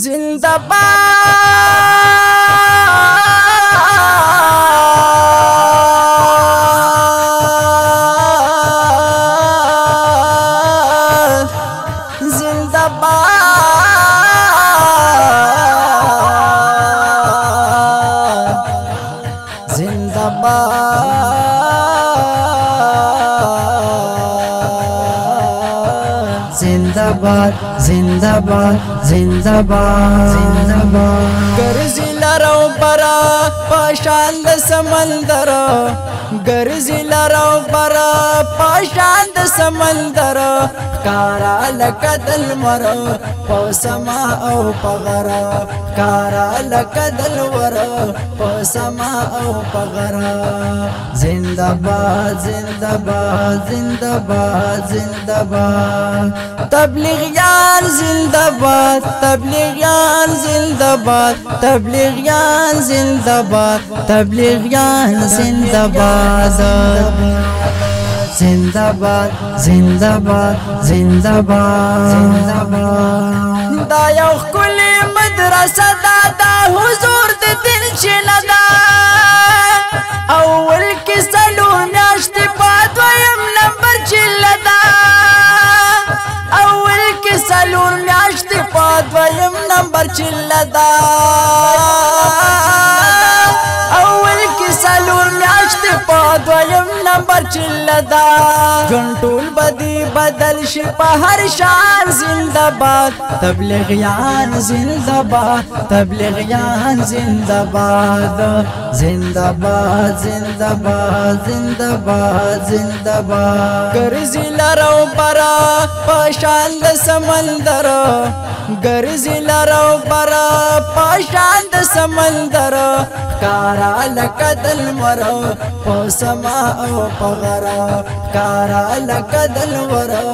जिंदाबाद जिंदाबाद जिंदाबाद जिंदाबाद गर्जी लरो बरा पाशांद समंदर गर्जी लरो बरा पाशांद समंदर कारा लकदल मरो पौसमा औ पगरा कारा लकदल वरो पौसमा औ पगरा जिंदाबाद जिंदाबाद जिंदाबाद जिंदाबाद तबलीगियान जिंदाबाद तबलीगियान जिंदाबाद तबलीगियान जिंदाबाद तबलीगियान जिंदाबाद जिंदाबाद जिंदाबाद जिंदाबाद जिंदाबाद दाया कुली मदरसा दादा हुजूर दे दिन चिलदा अव्वल की सलू नाश्त बाद वयम नंबर चिलदा अव्वल की सलू नाश्त बाद वयम नंबर चिलदा अव्वल की सलू नाश्त बाद वयम नंबर चिलदा घंटूल बदी बदल शिपा हर शान जिंदाबाद तबलीगियान जिंदाबाद तबलीगियान जिंदाबाद जिंदाबाद जिंदाबाद जिंदाबाद जिंदाबाद गर्जी लरो बरा पाशांद समंदर गर्जी लरो बरा पाशांद समंदर कारा लकदल मरो पौसमा औ पगरा कारा लकदल वरो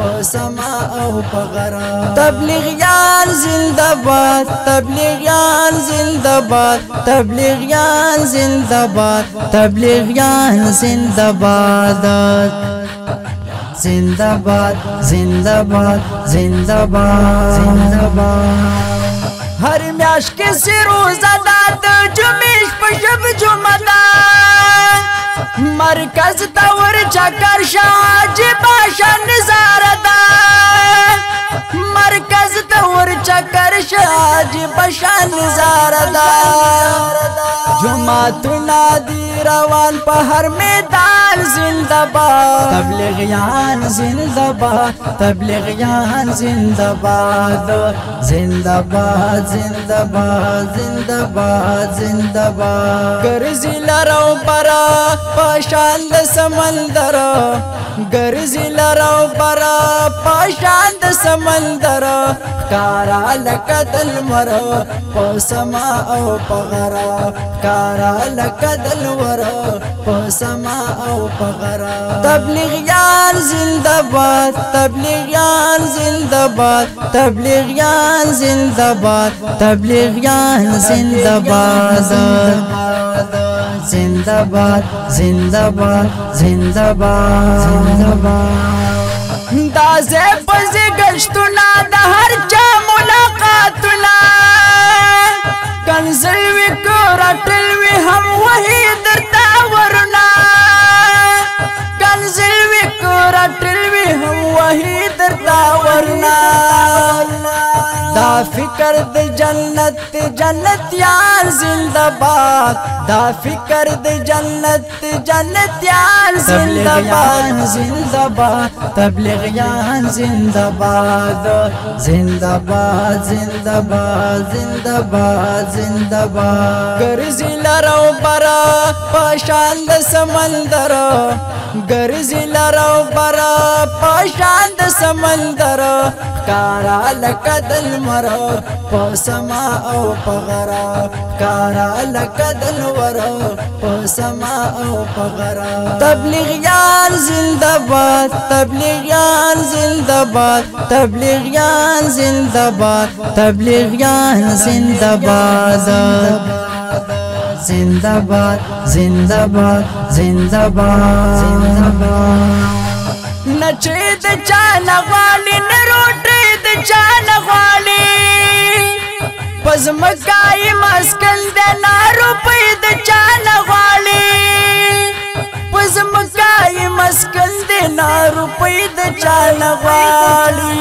पौसमा औ पगरा तबलीगियान जिंदाबाद तबलीगियान जिंदाबाद तबलीगियान जिंदाबाद तबलीगियान जिंदाबाद जिंदाबाद जिंदाबाद जिंदाबाद जिंदाबाद हर म्याश के सिरोजा दाद जुमेश पशब जुमदा मरकज तवर चकर शाज बाशा नजारदा मरकज तवर चकर शाज बाशा नजारदा जुमात नादी रवान पहर मैदान जिंदाबाद तबलीगियान जिंदाबाद तबलीगियान जिंदाबाद जिंदाबाद जिंदाबाद जिंदाबाद जिंदाबाद गर्जी लरो बरा पाशांद समंदर गर्जी लरो बरा पाशांद समंदर कारा लकदल मरो पौसमा औ पगरा कारा लकदल वरो पौसमा औ पगरा तबलीगियान जिंदाबाद तबलीगियान जिंदाबाद तबलीगियान जिंदाबाद तबलीगियान जिंदाबाद जिंदाबाद जिंदाबाद जिंदाबाद जिंदाबाद दाजे बजे गश्तुना दहर चा मुलाकातुना कंजलवी को रटलवी हम वही दरता वरना कंजलवी को रटलवी हम वही दरता वरना दा फिकर दे जन्नत जन्नत यार जिंदाबाद दा फिकर दे जन्नत जन्नत यार जिंदाबाद जिंदाबाद तबलीगियान जिंदाबाद जिंदाबाद जिंदाबाद जिंदाबाद जिंदाबाद गर्जी लरो बरा पाशांद समंदर गर्जी लरो बरा पाशांद समंदर कारा लकदल मरो पौसमा औ पगरा कारा लकदल वरो पौसमा औ पगरा तबलीगियान जिंदाबाद तबलीगियान जिंदाबाद तबलीगियान जिंदाबाद तबलीगियान जिंदाबाद जिंदाबाद जिंदाबाद जिंदाबाद जिंदाबाद नचेद चान वाली न रोटेद चान वाली پزمکای مسکن د نارو پید چان غواړي پزمکای مسکن د نارو پید چان غواړي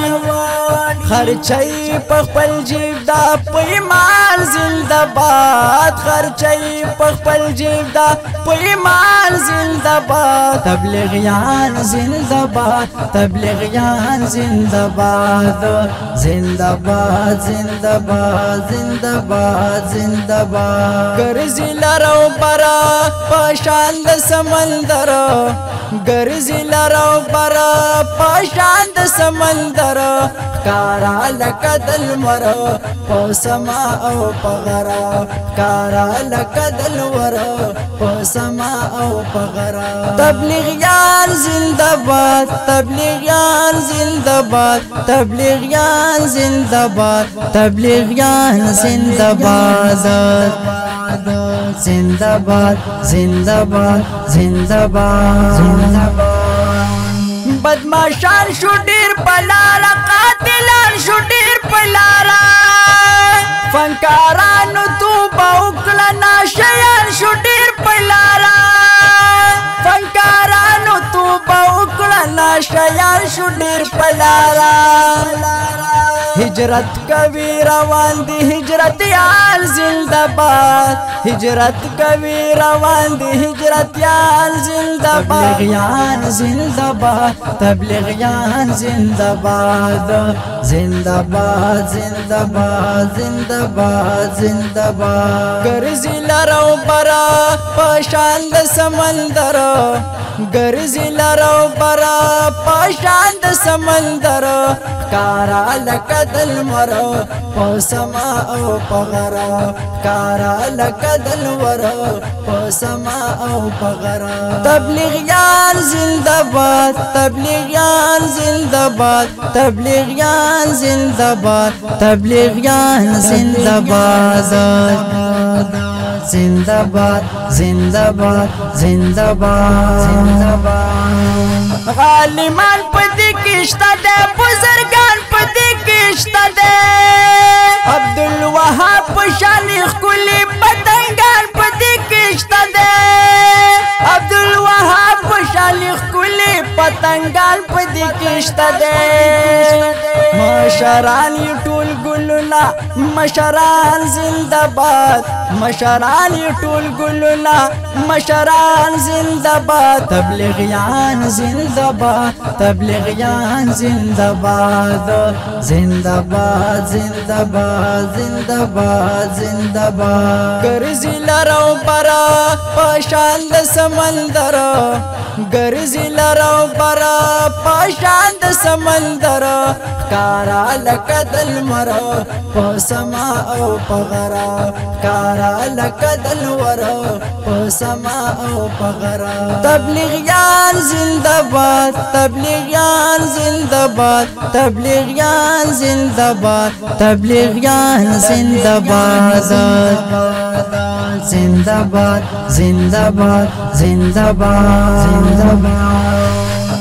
خرچي په خپل جیب دا پیمان زنده‌باد خرچي په خپل جیب دا پیمان زنده‌باد تبلیغیان زنده‌باد تبلیغیان زنده‌باد زنده‌باد زنده‌باد زنده‌باد زنده‌باد ګرځي لارو برا پشان د سمندر ګرځي لارو برا پشان د سمندر کارا لکدل مرو پسما او پغرا کارا لکدل ورو پسما او پغرا تبلیغیان زنده‌باد تبلیغیان زنده‌باد تبلیغیان زنده‌باد تبلیغیان زنده‌باد زنده‌باد زنده‌باد زنده‌باد بدمعشان شو ډیر پلارا قاتلان شو ډیر پلارا فنکارانو توبه وکړه ناشیان شو ډیر پلارا فنکارانو توبه وکړه ناشیان شو ډیر پلارا هجرت کوي روان دي هجرتيان زنده‌باد هجرت کوي روان دي هجرتيان زنده‌باد تبلیغیان زنده‌باد تبلیغیان زنده‌باد زنده‌باد زنده‌باد زنده‌باد زنده‌باد ګرځي لارو برا پشان د سمندر ګرځي لارو برا پشان د سمندر کارا لکدل مرو پسما او پغرا کارا لکدل ورو پسما او پغرا تبلیغیان زنده‌باد تبلیغیان زنده‌باد تبلیغیان زنده‌باد تبلیغیان زنده‌باد زنده‌باد زنده‌باد زنده‌باد غالمان پدې کېشته ده بزرګان پدې کېشته ده عبدالوهاب په شان ښکلي پتنګان پدې کېشته ده عبدالوهاب په شان ښکلي پتنګان پدې کېشته ده مشران یې ټول ګلونه مشران زنده‌باد مشران یې ټول ګلونه مشران زنده‌باد تبلیغیان زنده‌باد تبلیغیان زنده‌باد زنده‌باد زنده‌باد زنده‌باد زنده‌باد ګرځي لارو برا پشان د سمندر ګرځي لارو برا پشان د سمندر کارا لکدل مرو پسما او پغرا کارا لکدل ورو پسما او پغرا تبلیغیان زنده‌باد تبلیغیان زنده‌باد تبلیغیان زنده‌باد تبلیغیان زنده‌باد زنده‌باد زنده‌باد زنده‌باد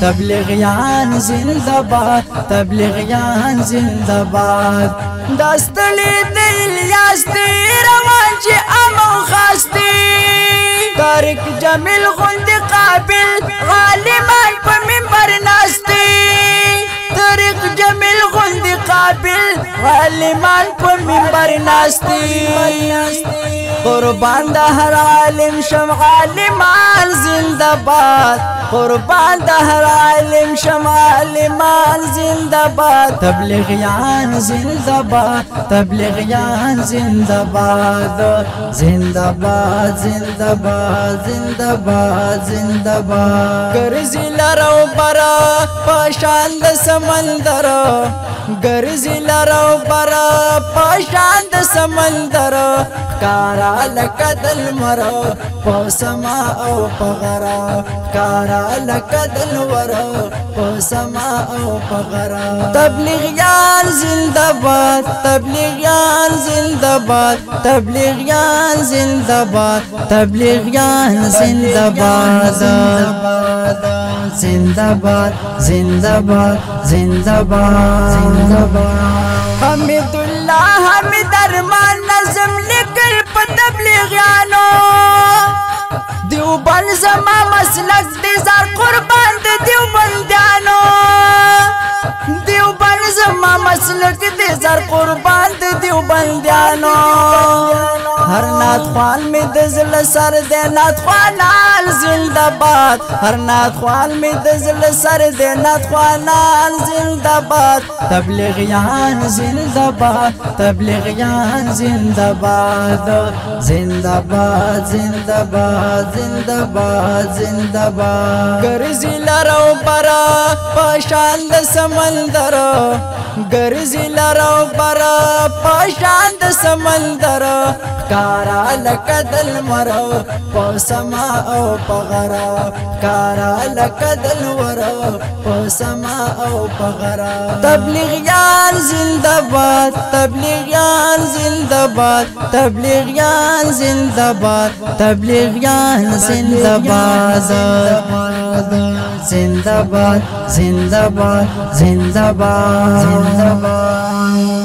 تبلیغیان زنده‌باد تبلیغیان زنده‌باد دستړي د الیاس دی روان چې امو خاستي طارق جمیل غوندې قابل غالمان په منبر ناستي طارق جمیل غوندې قابل غالمان په منبر ناستي قربان د هر عالم شم عالمان زنده‌باد قربان د هر عالم شم عالمان زنده‌باد تبلیغیان زنده‌باد تبلیغیان زنده‌باد زنده‌باد زنده‌باد زنده‌باد زنده‌باد ګرځي لارو برا پشان د سمندر ګرځي لارو برا پشان د سمندر کارا لکدل مرو پسما او پغرا کارا لکدل ورو پسما او پغرا تبلیغیان زنده‌باد تبلیغیان زنده‌باد تبلیغیان زنده‌باد تبلیغیان زنده‌باد زنده‌باد زنده‌باد زنده‌باد حمید الله حمید ارمان زما مسلک دې زار قربان د دیوبندیانو دیوبند زما مسلک دې زار قربان د دیوبندیانو هر نات خوان می د زړه سر دې نات خوانان زنده باد هر نات خوان می د زړه سر دې نات خوانان زنده باد تبلیغیان زنده باد تبلیغیان زنده باد زنده باد زنده باد زنده باد زنده باد ګرځي لرو برا پشان د سمندر ګرځي لرو برا پشان د سمندر کارا لکدل مرو پسما او پغرا کارا لکدل ورو پسما او پغرا تبلیغیان زنده باد تبلیغیان زنده باد تبلیغیان زنده باد تبلیغیان زنده باد زنده باد زنده باد زنده باد زنده باد